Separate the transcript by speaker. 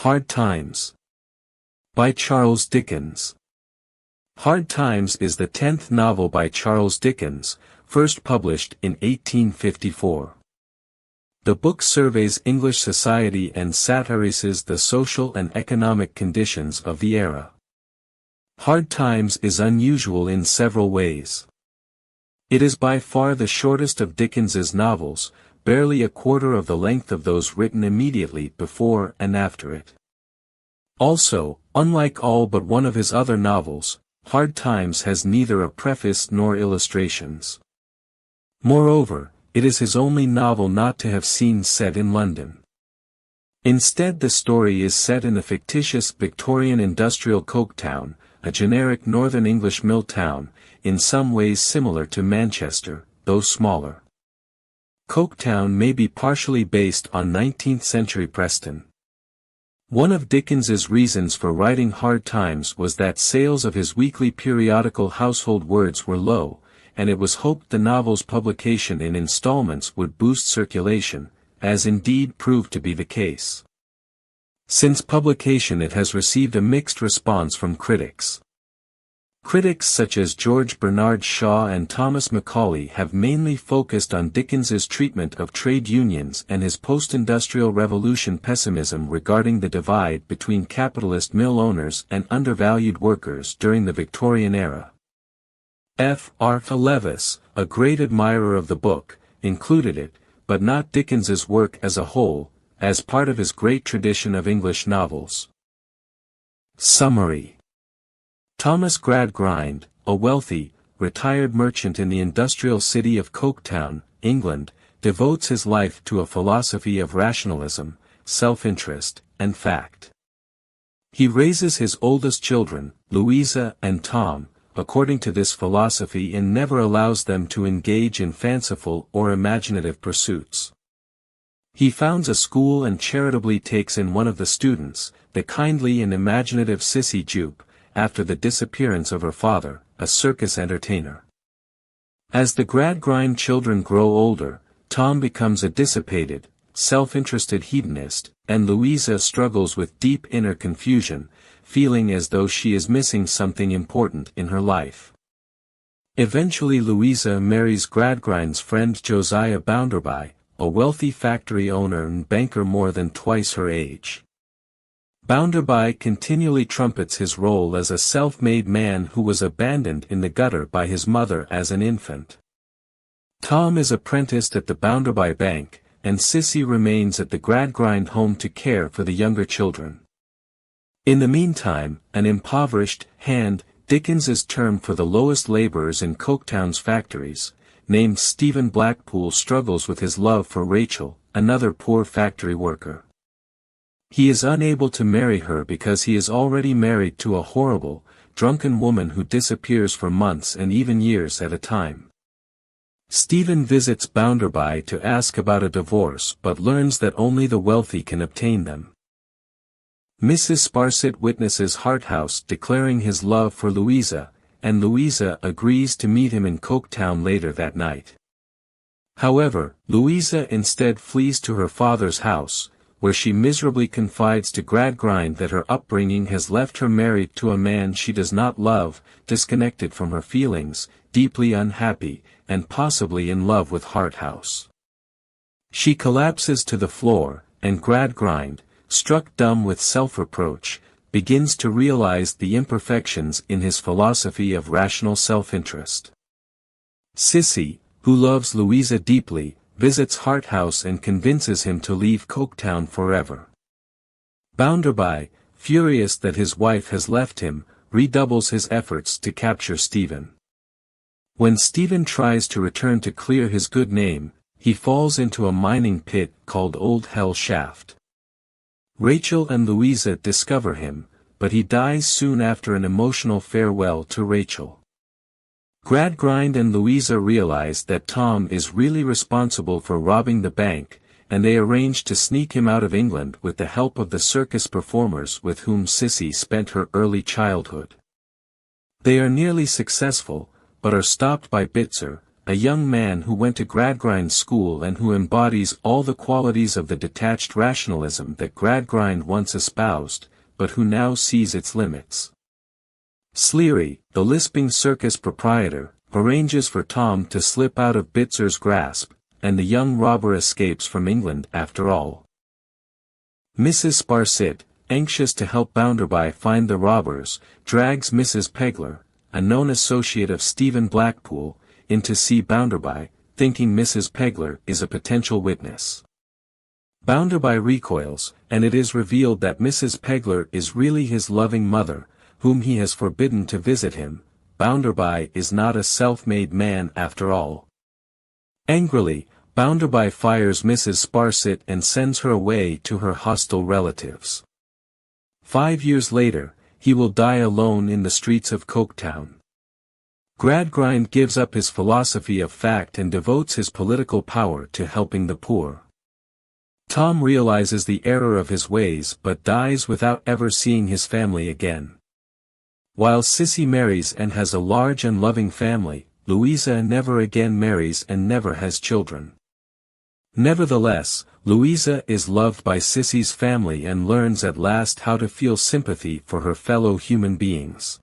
Speaker 1: Hard Times by Charles Dickens. Hard Times is the 10th novel by Charles Dickens, first published in 1854. The book surveys English society and satirizes the social and economic conditions of the era. Hard Times is unusual in several ways. It is by far the shortest of Dickens's novels, barely a quarter of the length of those written immediately before and after it. Also, unlike all but one of his other novels, Hard Times has neither a preface nor illustrations. Moreover, it is his only novel not to have scenes set in London. Instead, the story is set in a fictitious Victorian industrial Coketown, a generic northern English mill town, in some ways similar to Manchester, though smaller. Coketown may be partially based on 19th-century Preston. One of Dickens's reasons for writing Hard Times was that sales of his weekly periodical Household Words were low, and it was hoped the novel's publication in installments would boost circulation, as indeed proved to be the case. Since publication, it has received a mixed response from critics. Critics such as George Bernard Shaw and Thomas Macaulay have mainly focused on Dickens's treatment of trade unions and his post-industrial revolution pessimism regarding the divide between capitalist mill owners and undervalued workers during the Victorian era. F. R. Levis, a great admirer of the book, included it, but not Dickens's work as a whole, as part of his great tradition of English novels. Summary. Thomas Gradgrind, a wealthy, retired merchant in the industrial city of Coketown, England, devotes his life to a philosophy of rationalism, self-interest, and fact. He raises his oldest children, Louisa and Tom, according to this philosophy and never allows them to engage in fanciful or imaginative pursuits. He founds a school and charitably takes in one of the students, the kindly and imaginative Sissy Jupe, after the disappearance of her father, a circus entertainer. As the Gradgrind children grow older, Tom becomes a dissipated, self-interested hedonist, and Louisa struggles with deep inner confusion, feeling as though she is missing something important in her life. Eventually Louisa marries Gradgrind's friend Josiah Bounderby, a wealthy factory owner and banker more than twice her age. Bounderby continually trumpets his role as a self-made man who was abandoned in the gutter by his mother as an infant. Tom is apprenticed at the Bounderby Bank, and Sissy remains at the Gradgrind home to care for the younger children. In the meantime, an impoverished hand, Dickens's term for the lowest laborers in Coketown's factories, named Stephen Blackpool struggles with his love for Rachel, another poor factory worker. He is unable to marry her because he is already married to a horrible, drunken woman who disappears for months and even years at a time. Stephen visits Bounderby to ask about a divorce but learns that only the wealthy can obtain them. Mrs. Sparsit witnesses Harthouse declaring his love for Louisa, and Louisa agrees to meet him in Coketown later that night. However, Louisa instead flees to her father's house, where she miserably confides to Gradgrind that her upbringing has left her married to a man she does not love, disconnected from her feelings, deeply unhappy, and possibly in love with Harthouse. She collapses to the floor, and Gradgrind, struck dumb with self-reproach, begins to realize the imperfections in his philosophy of rational self-interest. Sissy, who loves Louisa deeply, visits Harthouse and convinces him to leave Coketown forever. Bounderby, furious that his wife has left him, redoubles his efforts to capture Stephen. When Stephen tries to return to clear his good name, he falls into a mining pit called Old Hell Shaft. Rachel and Louisa discover him, but he dies soon after an emotional farewell to Rachel. Gradgrind and Louisa realize that Tom is really responsible for robbing the bank, and they arrange to sneak him out of England with the help of the circus performers with whom Sissy spent her early childhood. They are nearly successful, but are stopped by Bitzer, a young man who went to Gradgrind school and who embodies all the qualities of the detached rationalism that Gradgrind once espoused, but who now sees its limits. Sleary, the lisping circus proprietor, arranges for Tom to slip out of Bitzer's grasp, and the young robber escapes from England after all. Mrs. Sparsit, anxious to help Bounderby find the robbers, drags Mrs. Pegler, a known associate of Stephen Blackpool, in to see Bounderby, thinking Mrs. Pegler is a potential witness. Bounderby recoils, and it is revealed that Mrs. Pegler is really his loving mother, whom he has forbidden to visit him. Bounderby is not a self-made man after all. Angrily, Bounderby fires Mrs. Sparsit and sends her away to her hostile relatives. 5 years later, he will die alone in the streets of Coketown. Gradgrind gives up his philosophy of fact and devotes his political power to helping the poor. Tom realizes the error of his ways but dies without ever seeing his family again. While Sissy marries and has a large and loving family, Louisa never again marries and never has children. Nevertheless, Louisa is loved by Sissy's family and learns at last how to feel sympathy for her fellow human beings.